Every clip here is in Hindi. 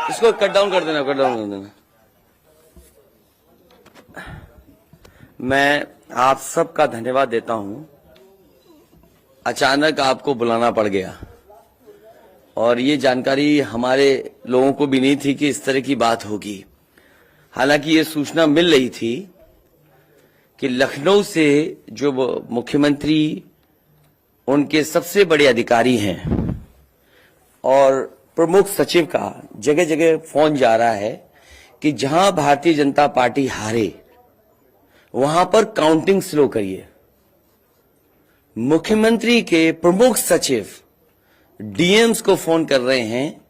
इसको कट डाउन कर देना, कट डाउन कर देना। मैं आप सबका धन्यवाद देता हूं। अचानक आपको बुलाना पड़ गया और ये जानकारी हमारे लोगों को भी नहीं थी कि इस तरह की बात होगी। हालांकि ये सूचना मिल रही थी कि लखनऊ से जो मुख्यमंत्री उनके सबसे बड़े अधिकारी हैं और प्रमुख सचिव का जगह जगह फोन जा रहा है कि जहां भारतीय जनता पार्टी हारे वहां पर काउंटिंग स्लो करिए। मुख्यमंत्री के प्रमुख सचिव डीएम्स को फोन कर रहे हैं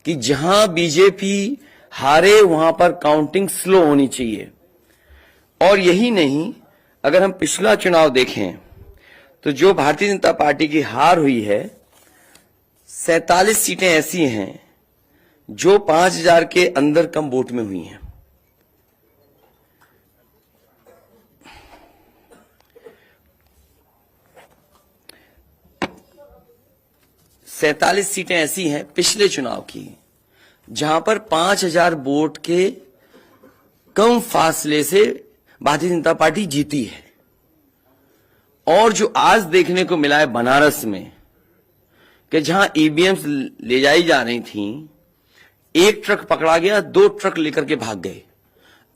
कि जहां बीजेपी हारे वहां पर काउंटिंग स्लो होनी चाहिए। और यही नहीं, अगर हम पिछला चुनाव देखें तो जो भारतीय जनता पार्टी की हार हुई है 47 सीटें ऐसी हैं जो 5000 के अंदर कम वोट में हुई हैं। सैतालीस सीटें ऐसी हैं पिछले चुनाव की जहां पर 5000 वोट के कम फासले से भारतीय जनता पार्टी जीती है। और जो आज देखने को मिला है बनारस में कि जहां ईवीएम्स ले जाई जा रही थी, एक ट्रक पकड़ा गया, 2 ट्रक लेकर के भाग गए।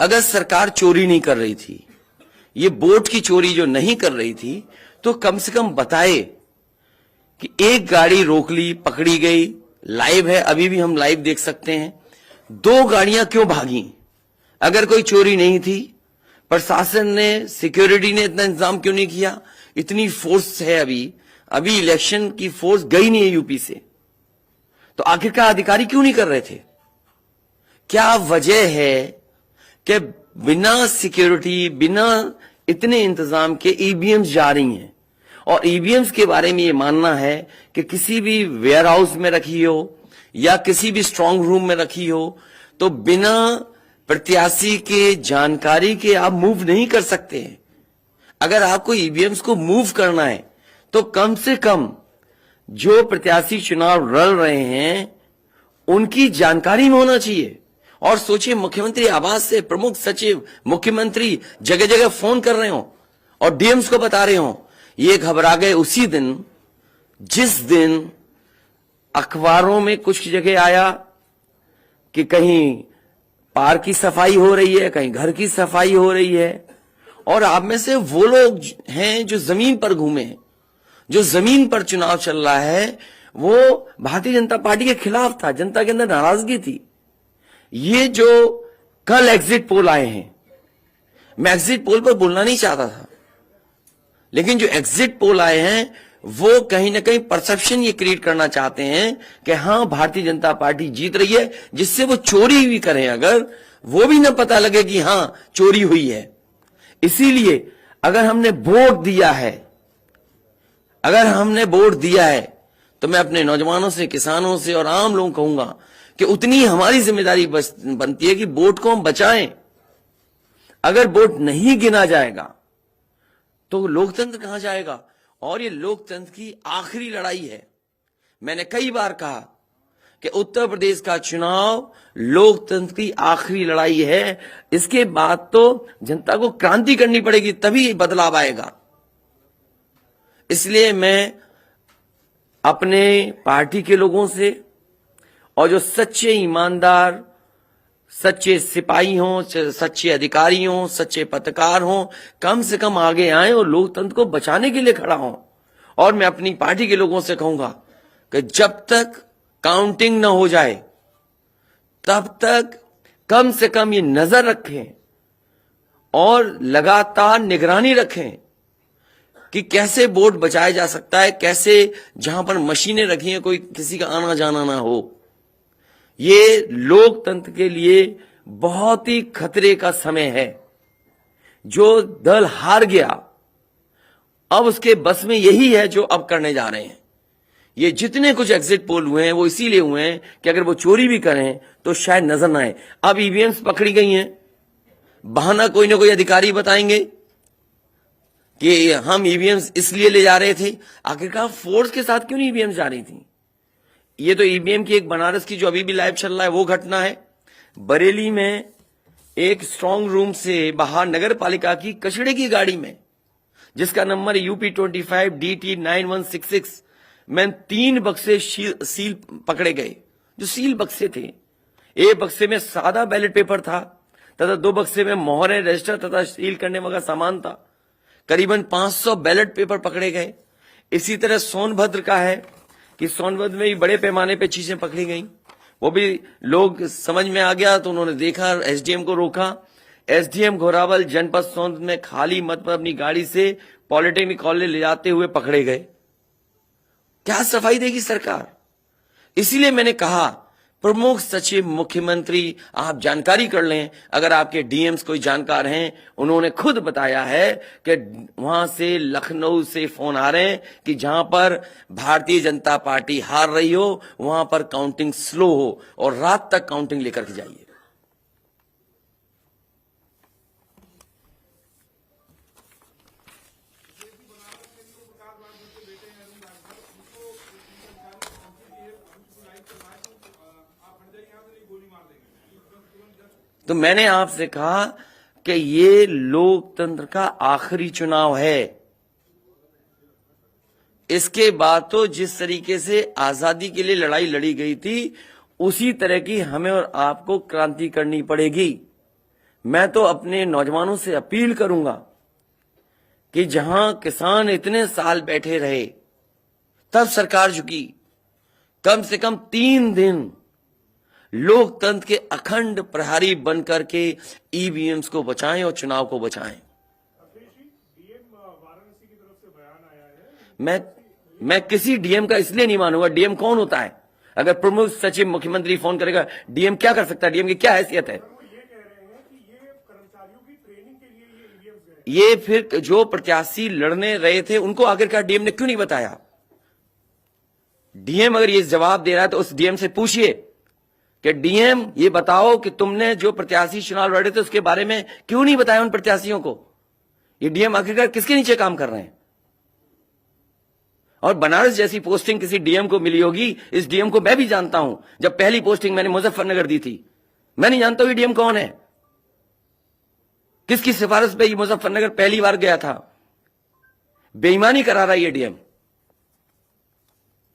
अगर सरकार चोरी नहीं कर रही थी, ये वोट की चोरी जो नहीं कर रही थी, तो कम से कम बताए कि एक गाड़ी रोक ली, पकड़ी गई, लाइव है, अभी भी हम लाइव देख सकते हैं। 2 गाड़ियां क्यों भागी? अगर कोई चोरी नहीं थी, प्रशासन ने, सिक्योरिटी ने इतना इंतजाम क्यों नहीं किया? इतनी फोर्स है, अभी इलेक्शन की फोर्स गई नहीं है यूपी से, तो आखिरकार अधिकारी क्यों नहीं कर रहे थे? क्या वजह है कि बिना सिक्योरिटी, बिना इतने इंतजाम के ईवीएम्स जा रही हैं? और ईवीएम्स के बारे में ये मानना है कि किसी भी वेयर हाउस में रखी हो या किसी भी स्ट्रांग रूम में रखी हो, तो बिना प्रत्याशी के जानकारी के आप मूव नहीं कर सकते हैं। अगर आपको ईवीएम्स को मूव करना है तो कम से कम जो प्रत्याशी चुनाव लड़ रहे हैं उनकी जानकारी में होना चाहिए। और सोचिए, मुख्यमंत्री आवास से प्रमुख सचिव, मुख्यमंत्री जगह जगह फोन कर रहे हो और डीएम्स को बता रहे हो। ये घबरा गए उसी दिन जिस दिन अखबारों में कुछ जगह आया कि कहीं पार्क की सफाई हो रही है, कहीं घर की सफाई हो रही है। और आप में से वो लोग हैं जो जमीन पर घूमे, जो जमीन पर चुनाव चल रहा है, वो भारतीय जनता पार्टी के खिलाफ था, जनता के अंदर नाराजगी थी। ये जो कल एग्जिट पोल आए हैं, मैं एग्जिट पोल पर बोलना नहीं चाहता था, लेकिन जो एग्जिट पोल आए हैं वो कहीं ना कहीं परसेप्शन ये क्रिएट करना चाहते हैं कि हां भारतीय जनता पार्टी जीत रही है, जिससे वो चोरी भी करें अगर, वो भी ना पता लगे कि हां चोरी हुई है। इसीलिए अगर हमने वोट दिया है, तो मैं अपने नौजवानों से, किसानों से और आम लोगों को कहूंगा कि उतनी हमारी जिम्मेदारी बनती है कि वोट को हम बचाएं। अगर वोट नहीं गिना जाएगा तो लोकतंत्र कहां जाएगा? और ये लोकतंत्र की आखिरी लड़ाई है। मैंने कई बार कहा कि उत्तर प्रदेश का चुनाव लोकतंत्र की आखिरी लड़ाई है। इसके बाद तो जनता को क्रांति करनी पड़ेगी, तभी बदलाव आएगा। इसलिए मैं अपने पार्टी के लोगों से और जो सच्चे ईमानदार, सच्चे सिपाही हों, सच्चे अधिकारी हों, सच्चे पत्रकार हों, कम से कम आगे आएं और लोकतंत्र को बचाने के लिए खड़ा हों। और मैं अपनी पार्टी के लोगों से कहूंगा कि जब तक काउंटिंग न हो जाए तब तक कम से कम ये नजर रखें और लगातार निगरानी रखें कि कैसे वोट बचाया जा सकता है, कैसे जहां पर मशीनें रखी हैं कोई किसी का आना जाना ना हो। ये लोकतंत्र के लिए बहुत ही खतरे का समय है। जो दल हार गया, अब उसके बस में यही है जो अब करने जा रहे हैं। ये जितने कुछ एग्जिट पोल हुए हैं वो इसीलिए हुए हैं कि अगर वो चोरी भी करें तो शायद नजर ना आए। अब ईवीएम्स पकड़ी गई हैं, बहाना कोई ना कोई अधिकारी बताएंगे कि हम ईवीएम्स इसलिए ले जा रहे थे। आखिरकार फोर्स के साथ क्यों नहीं ईवीएम्स जा रही थी? ये तो ईवीएम की एक बनारस की जो अभी भी लाइव चल रहा है वो घटना है। बरेली में एक स्ट्रांग रूम से बाहर नगर पालिका की कचड़े की गाड़ी में, जिसका नंबर UP25DT9166 में 3 बक्से सील पकड़े गए। जो सील बक्से थे, एक बक्से में सादा बैलेट पेपर था तथा 2 बक्से में मोहरें, रजिस्टर तथा सील करने वाला सामान था। करीबन 500 बैलेट पेपर पकड़े गए। इसी तरह सोनभद्र का है कि सोनभद्र में भी बड़े पैमाने पे चीजें पकड़ी गई। वो भी लोग समझ में आ गया तो उन्होंने देखा, एसडीएम को रोका। एसडीएम घोरावल जनपद सोनभद्र में खाली मत पर अपनी गाड़ी से पॉलिटेक्निक कॉलेज ले जाते हुए पकड़े गए। क्या सफाई देगी सरकार? इसीलिए मैंने कहा प्रमुख सचिव मुख्यमंत्री आप जानकारी कर लें। अगर आपके डीएम्स कोई जानकार हैं, उन्होंने खुद बताया है कि वहां से लखनऊ से फोन आ रहे हैं कि जहां पर भारतीय जनता पार्टी हार रही हो वहां पर काउंटिंग स्लो हो और रात तक काउंटिंग लेकर के जाइए। तो मैंने आपसे कहा कि ये लोकतंत्र का आखिरी चुनाव है। इसके बाद तो जिस तरीके से आजादी के लिए लड़ाई लड़ी गई थी उसी तरह की हमें और आपको क्रांति करनी पड़ेगी। मैं तो अपने नौजवानों से अपील करूंगा कि जहां किसान इतने साल बैठे रहे तब सरकार झुकी। कम से कम 3 दिन लोकतंत्र के अखंड प्रहरी बनकर के ईवीएम्स को बचाएं और चुनाव को बचाएं। मैं किसी डीएम का इसलिए नहीं मानूंगा। डीएम कौन होता है? अगर प्रमुख सचिव मुख्यमंत्री फोन करेगा, डीएम क्या कर सकता है? डीएम की क्या हैसियत है? ये फिर जो प्रत्याशी लड़ने रहे थे उनको आखिरकार डीएम ने क्यों नहीं बताया? डीएम अगर ये जवाब दे रहा है तो उस डीएम से पूछिए कि डीएम ये बताओ कि तुमने जो प्रत्याशी चुनाव लड़े थे उसके बारे में क्यों नहीं बताया उन प्रत्याशियों को? ये डीएम आखिरकार किसके नीचे काम कर रहे हैं? और बनारस जैसी पोस्टिंग किसी डीएम को मिली होगी, इस डीएम को मैं भी जानता हूं। जब पहली पोस्टिंग मैंने मुजफ्फरनगर दी थी, मैं नहीं जानता हूं ये डीएम कौन है, किसकी सिफारिश पे ये मुजफ्फरनगर पहली बार गया था। बेईमानी करा रहा है ये डीएम।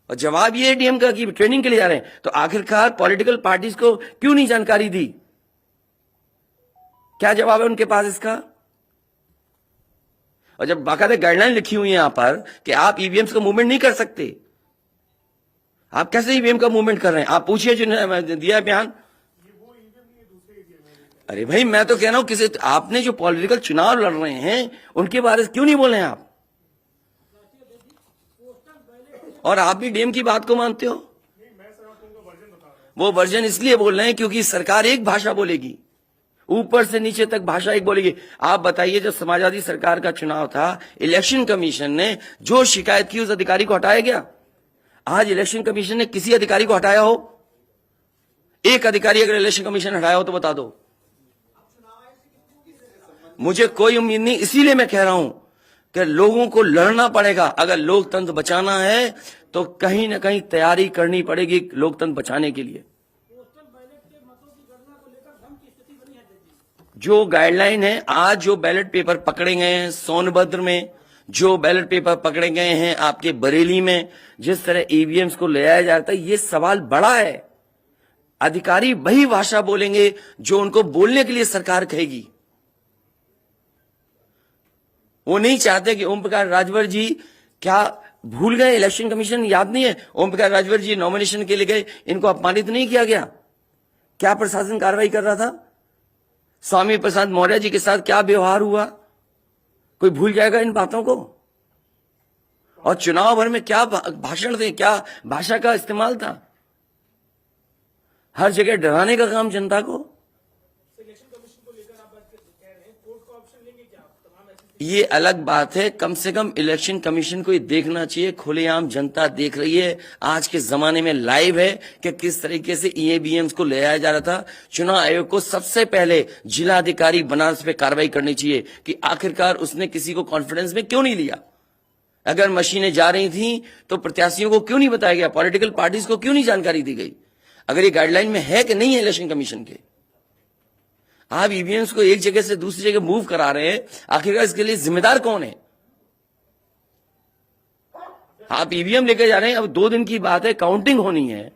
और जवाब ये डीएम का कि ट्रेनिंग के लिए जा रहे हैं। तो आखिरकार पॉलिटिकल पार्टीज को क्यों नहीं जानकारी दी? क्या जवाब है उनके पास इसका? और जब बाकायदा गाइडलाइन लिखी हुई है यहां पर कि आप ईवीएम्स का मूवमेंट नहीं कर सकते, आप कैसे ईवीएम का मूवमेंट कर रहे हैं? आप पूछिए जिन्होंने दिया बयान। अरे भाई, मैं तो कह रहा हूं किसी आपने जो पॉलिटिकल चुनाव लड़ रहे हैं उनके बारे में क्यों नहीं बोल रहे हैं आप? और आप भी डीएम की बात को मानते हो? वो वर्जन इसलिए बोल रहे हैं क्योंकि सरकार एक भाषा बोलेगी, ऊपर से नीचे तक भाषा एक बोलेगी। आप बताइए, जब समाजवादी सरकार का चुनाव था, इलेक्शन कमीशन ने जो शिकायत की उस अधिकारी को हटाया गया? आज इलेक्शन कमीशन ने किसी अधिकारी को हटाया हो? एक अधिकारी अगर इलेक्शन कमीशन हटाया हो तो बता दो। मुझे कोई उम्मीद नहीं। इसीलिए मैं कह रहा हूं कि लोगों को लड़ना पड़ेगा। अगर लोकतंत्र बचाना है तो कहीं ना कहीं तैयारी करनी पड़ेगी लोकतंत्र बचाने के लिए। जो गाइडलाइन है, आज जो बैलेट पेपर पकड़े गए हैं सोनभद्र में, जो बैलेट पेपर पकड़े गए हैं आपके बरेली में, जिस तरह ईवीएम्स को ले आया जाता है, ये सवाल बड़ा है। अधिकारी वही भाषा बोलेंगे जो उनको बोलने के लिए सरकार कहेगी। वो नहीं चाहते कि ओम प्रकाश राजभर जी क्या भूल गए? इलेक्शन कमीशन याद नहीं है? ओम प्रकाश राजभर जी नॉमिनेशन के लिए गए, इनको अपमानित नहीं किया गया? क्या प्रशासन कार्रवाई कर रहा था? स्वामी प्रसाद मौर्य जी के साथ क्या व्यवहार हुआ? कोई भूल जाएगा इन बातों को? और चुनाव भर में क्या भाषण थे, क्या भाषा का इस्तेमाल था? हर जगह डराने का काम जनता को। ये अलग बात है। कम से कम इलेक्शन कमीशन को ये देखना चाहिए, खुलेआम जनता देख रही है, आज के जमाने में लाइव है कि किस तरीके से ईवीएम्स को ले आया जा रहा था। चुनाव आयोग को सबसे पहले जिलाधिकारी बनारस पे कार्रवाई करनी चाहिए कि आखिरकार उसने किसी को कॉन्फिडेंस में क्यों नहीं लिया। अगर मशीनें जा रही थी तो प्रत्याशियों को क्यों नहीं बताया गया, पॉलिटिकल पार्टीज को क्यों नहीं जानकारी दी गई? अगर ये गाइडलाइन में है कि नहीं है इलेक्शन कमीशन के, आप ईवीएम्स को एक जगह से दूसरी जगह मूव करा रहे हैं, आखिरकार इसके लिए जिम्मेदार कौन है? आप ईवीएम लेकर जा रहे हैं, अब 2 दिन की बात है, काउंटिंग होनी है।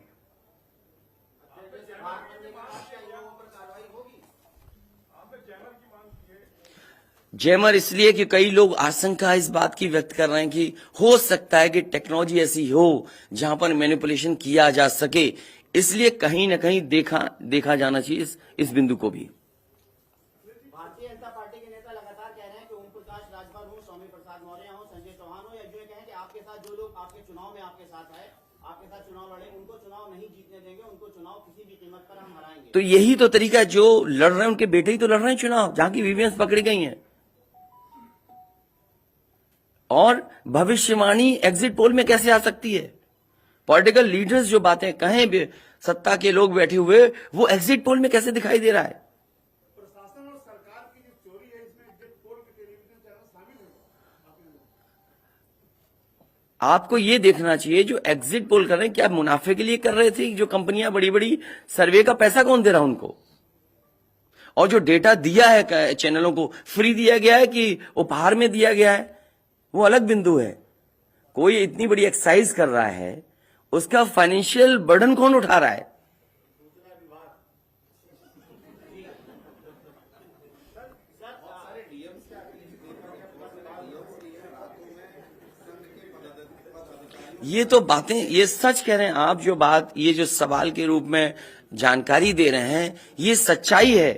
जैमर इसलिए कि कई लोग आशंका इस बात की व्यक्त कर रहे हैं कि हो सकता है कि टेक्नोलॉजी ऐसी हो जहां पर मैनिपुलेशन किया जा सके, इसलिए कहीं ना कहीं देखा जाना चाहिए इस बिंदु को भी। भारतीय जनता पार्टी के नेता लगातार कह रहे हैं कि ओम प्रकाश राजभर हो, स्वामी प्रसाद मौर्य हो, संजय चौहान हो, या यूं कहें कि आपके साथ जो लोग आपके चुनाव में आपके साथ आए, आपके साथ चुनाव लड़े, उनको चुनाव नहीं जीतने देंगे, उनको चुनाव किसी भी कीमत पर हम हराएंगे। तो यही तो तरीका, जो लड़ रहे हैं उनके बेटे ही तो लड़ रहे हैं चुनाव, जहां की ईवीएम्स पकड़ी गई हैं। और भविष्यवाणी एग्जिट पोल में कैसे आ सकती है? पॉलिटिकल लीडर्स जो बातें कहें, सत्ता के लोग बैठे हुए, वो एग्जिट पोल में कैसे दिखाई दे रहा है? प्रशासन और सरकार की जो चोरी है, इसमें एग्जिट पोल के टेलीविजन चैनल शामिल है। आपको ये देखना चाहिए, जो एग्जिट पोल कर रहे हैं क्या मुनाफे के लिए कर रहे थे? जो कंपनियां बड़ी बड़ी, सर्वे का पैसा कौन दे रहा है उनको? और जो डेटा दिया है चैनलों को, फ्री दिया गया है कि उपहार में दिया गया है, वो अलग बिंदु है। कोई इतनी बड़ी एक्सरसाइज कर रहा है, उसका फाइनेंशियल बर्डन कौन उठा रहा है? ये तो बातें, ये सच कह रहे हैं आप। जो बात, ये जो सवाल के रूप में जानकारी दे रहे हैं, ये सच्चाई है।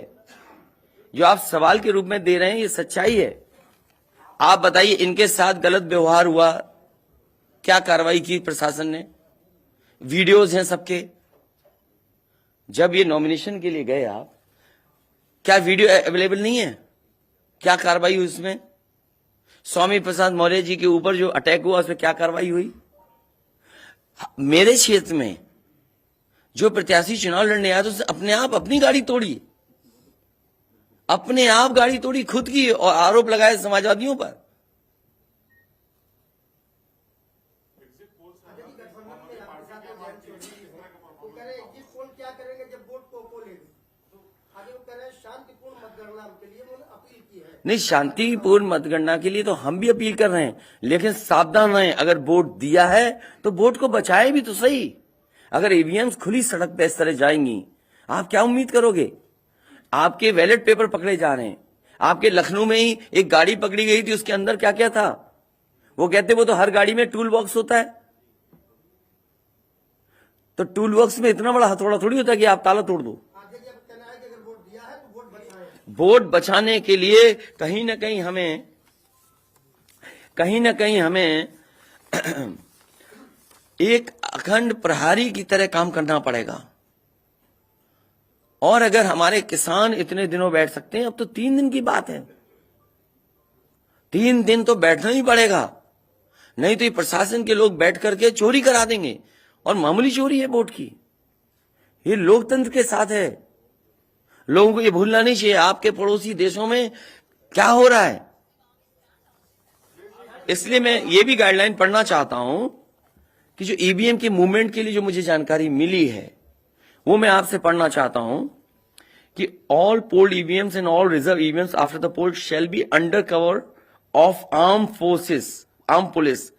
जो आप सवाल के रूप में दे रहे हैं, ये सच्चाई है। आप बताइए, इनके साथ गलत व्यवहार हुआ, क्या कार्रवाई की प्रशासन ने? वीडियोज हैं सबके। जब ये नॉमिनेशन के लिए गए आप, क्या वीडियो अवेलेबल नहीं है? क्या कार्रवाई हुई उसमें? स्वामी प्रसाद मौर्य जी के ऊपर जो अटैक हुआ, उसमें क्या कार्रवाई हुई? मेरे क्षेत्र में जो प्रत्याशी चुनाव लड़ने आया, तो उसने अपने आप अपनी गाड़ी तोड़ी, अपने आप गाड़ी तोड़ी खुद की, और आरोप लगाए समाजवादियों पर। क्या करेंगे जब वोट को पोलेंगे? आगे वो कह रहे हैं शांतिपूर्ण मतगणना के लिए उन्होंने अपील की है। नहीं, शांतिपूर्ण मतगणना के लिए तो हम भी अपील कर रहे हैं, लेकिन सावधान रहें। अगर वोट दिया है तो वोट को बचाए भी तो सही। अगर ईवीएम्स खुली सड़क पे इस तरह जाएंगी, आप क्या उम्मीद करोगे? आपके बैलेट पेपर पकड़े जा रहे हैं। आपके लखनऊ में ही एक गाड़ी पकड़ी गई थी, उसके अंदर क्या क्या था? वो कहते वो तो हर गाड़ी में टूल बॉक्स होता है। तो टूल बॉक्स में इतना बड़ा हथौड़ा थोड़ी होता है कि आप ताला तोड़ दो। वोट बचाने के लिए कहीं ना कहीं हमें एक अखंड प्रहरी की तरह काम करना पड़ेगा। और अगर हमारे किसान इतने दिनों बैठ सकते हैं, अब तो 3 दिन की बात है, 3 दिन तो बैठना ही पड़ेगा, नहीं तो ये प्रशासन के लोग बैठ करके चोरी करा देंगे। और मामूली चोरी है वोट की, ये लोकतंत्र के साथ है। लोगों को ये भूलना नहीं चाहिए आपके पड़ोसी देशों में क्या हो रहा है। इसलिए मैं ये भी गाइडलाइन पढ़ना चाहता हूं कि जो ईवीएम के मूवमेंट के लिए जो मुझे जानकारी मिली है, वो मैं आपसे पढ़ना चाहता हूं कि all polled EVMs and all reserve EVMs after the poll shall be under cover of armed police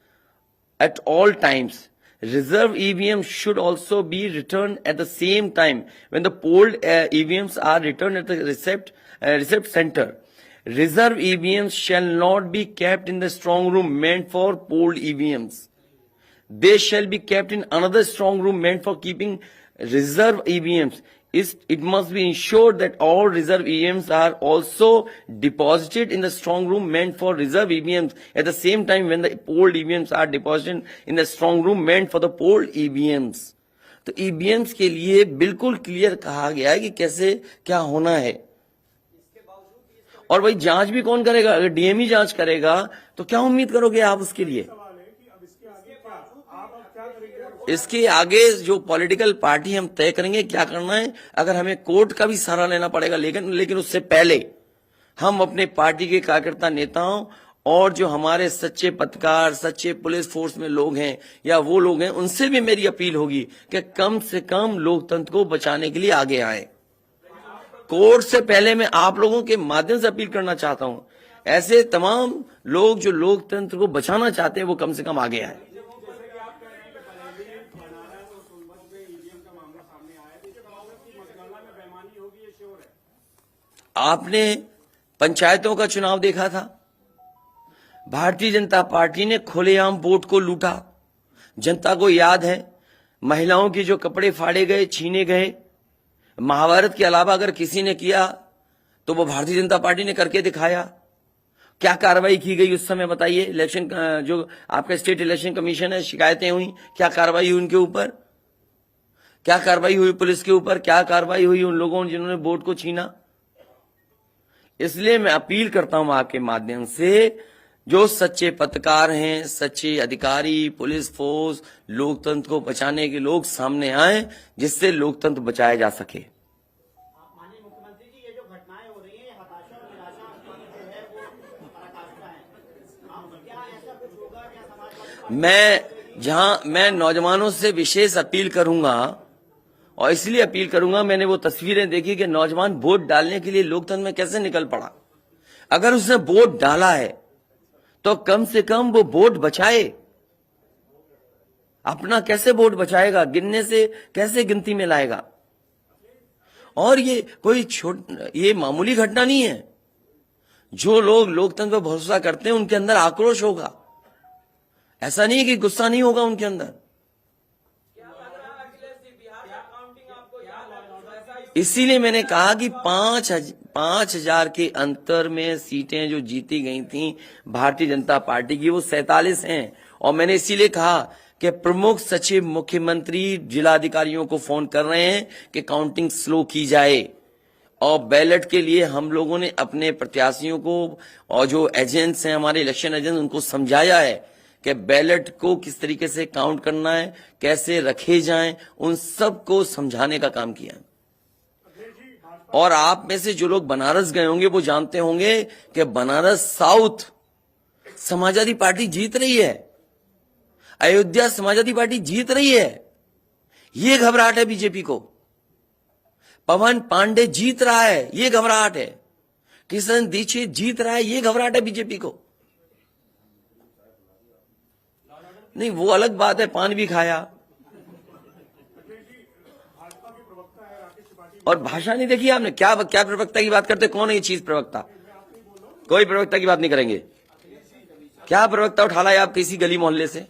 at all times. Reserve EVMs should also be returned at the same time when the polled EVMs are returned at the receipt center. Reserve EVMs shall not be kept in the strong room meant for polled EVMs. They shall be kept in another strong room meant for keeping reserve EVMs. It must be ensured that all reserve EVMs are also deposited in the strong room meant for reserve EVMs at the same time when the polled EVMs are deposited in the strong room meant for the polled EVMs. तो EVMs के लिए बिल्कुल क्लियर कहा गया है कि कैसे क्या होना है। और भाई जांच भी कौन करेगा? अगर डीएमई जांच करेगा तो क्या उम्मीद करोगे आप उसके लिए? इसके आगे जो पॉलिटिकल पार्टी हम तय करेंगे क्या करना है। अगर हमें कोर्ट का भी सहारा लेना पड़ेगा, लेकिन उससे पहले हम अपने पार्टी के कार्यकर्ता नेताओं और जो हमारे सच्चे पत्रकार, सच्चे पुलिस फोर्स में लोग हैं या वो लोग हैं, उनसे भी मेरी अपील होगी कि कम से कम लोकतंत्र को बचाने के लिए आगे आए। कोर्ट से पहले मैं आप लोगों के माध्यम से अपील करना चाहता हूं, ऐसे तमाम लोग जो लोकतंत्र को बचाना चाहते हैं वो कम से कम आगे आए। आपने पंचायतों का चुनाव देखा था, भारतीय जनता पार्टी ने खुलेआम वोट को लूटा। जनता को याद है महिलाओं के जो कपड़े फाड़े गए, छीने गए, महाभारत के अलावा अगर किसी ने किया तो वो भारतीय जनता पार्टी ने करके दिखाया। क्या कार्रवाई की गई उस समय बताइए? इलेक्शन जो आपका स्टेट इलेक्शन कमीशन है, शिकायतें हुई, क्या कार्रवाई हुई उनके ऊपर? क्या कार्रवाई हुई पुलिस के ऊपर? क्या कार्रवाई हुई उन लोगों जिन्होंने वोट को छीना? इसलिए मैं अपील करता हूं आपके माध्यम से, जो सच्चे पत्रकार हैं, सच्चे अधिकारी, पुलिस फोर्स, लोकतंत्र को बचाने के लोग सामने आए, जिससे लोकतंत्र बचाया जा सके। माननीय मुख्यमंत्री जी, ये जो घटनाएं हो रही हैं, ये हताशा और निराशा की जो है वो पराकाष्ठा है। क्या ऐसा कुछ होगा? क्या समाजवादी मैं नौजवानों से विशेष अपील करूंगा, और इसलिए अपील करूंगा, मैंने वो तस्वीरें देखी कि नौजवान वोट डालने के लिए लोकतंत्र में कैसे निकल पड़ा। अगर उसने वोट डाला है तो कम से कम वो वोट बचाए। अपना कैसे वोट बचाएगा? गिनने से कैसे गिनती में लाएगा? और ये कोई ये मामूली घटना नहीं है। जो लोग लोकतंत्र पर भरोसा करते हैं उनके अंदर आक्रोश होगा, ऐसा नहीं है कि गुस्सा नहीं होगा उनके अंदर। इसीलिए मैंने कहा कि 5,000 के अंतर में सीटें जो जीती गई थी भारतीय जनता पार्टी की, वो 47 हैं। और मैंने इसीलिए कहा कि प्रमुख सचिव, मुख्यमंत्री, जिलाधिकारियों को फोन कर रहे हैं कि काउंटिंग स्लो की जाए। और बैलेट के लिए हम लोगों ने अपने प्रत्याशियों को और जो एजेंट्स हैं, हमारे इलेक्शन एजेंट्स, उनको समझाया है कि बैलेट को किस तरीके से काउंट करना है, कैसे रखे जाएं, उन सब को समझाने का काम किया। और आप में से जो लोग बनारस गए होंगे वो जानते होंगे कि बनारस साउथ समाजवादी पार्टी जीत रही है, अयोध्या समाजवादी पार्टी जीत रही है। ये घबराहट है बीजेपी को। पवन पांडे जीत रहा है, ये घबराहट है। किशन दीक्षित जीत रहा है, ये घबराहट है बीजेपी को। नहीं, वो अलग बात है, पान भी खाया। और भाषा नहीं देखी आपने? क्या प्रवक्ता की बात करते? कौन है ये चीज प्रवक्ता? कोई प्रवक्ता की बात नहीं करेंगे। क्या प्रवक्ता उठा लाए आप किसी गली मोहल्ले से?